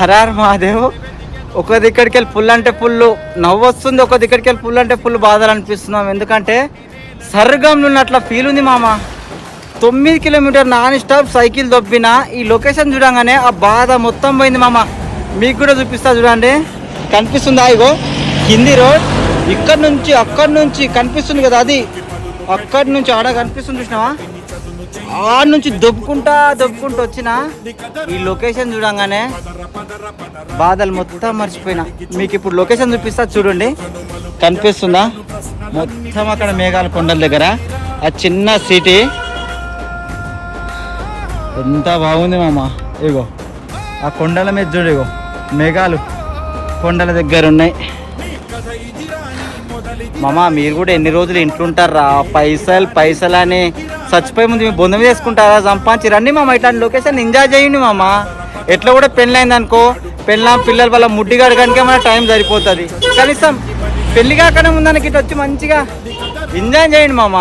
Horror Mahadev. ఒక దిక్కడికి వెళ్ళి full అంటే ఫుల్ నవ్వు వస్తుంది, ఒక దిక్కడికి వెళ్ళి ఫుల్ అంటే ఫుల్ బాధలు అనిపిస్తున్నాం. ఎందుకంటే సర్గంలో ఉన్నట్ల ఫీల్ ఉంది మామ. 9 కిలోమీటర్ నాన్ స్టాప్ సైకిల్ దొబ్బిన ఈ లొకేషన్ చూడంగానే ఆ బాధ మొత్తం పోయింది మామ. మీకు కూడా చూపిస్తా చూడండి, కనిపిస్తుందా? ఇగో హిందీ రోడ్, అక్కడి నుంచి కనిపిస్తుంది కదా, అది అక్కడి నుంచి ఆడ కనిపిస్తుంది చూసినావా, ఆడ నుంచి దొబ్బుకుంటా వచ్చిన ఈ లొకేషన్ చూడంగానే బాధలు మొత్తం మర్చిపోయినా. మీకు ఇప్పుడు లొకేషన్ చూపిస్తా చూడండి, కనిపిస్తుందా? మొత్తం అక్కడ మేఘాల కొండల దగ్గర ఆ చిన్న సిటీ ఎంత బాగుంది మామ. ఇగో ఆ కొండల మీద చూడు, ఇగో మేఘాలు కొండల దగ్గర ఉన్నాయి మామ. మీరు కూడా ఎన్ని రోజులు ఇంట్లో ఉంటారా? పైసలు అని చచ్చిపోయే ముందు మీ బొందం చేసుకుంటారా? సంపాదించి రండి మామ, ఇట్లాంటి లొకేషన్ ఎంజాయ్ చేయండి మామ. ఎట్లా కూడా పెళ్ళైంది అనుకో, పిల్లల వల్ల ముడ్డిగాడు కనుక మన టైం సరిపోతుంది. కనీసం పెళ్లి కాకుండా ముందానికి ఇటు వచ్చి మంచిగా ఎంజాయ్ చేయండి మామ.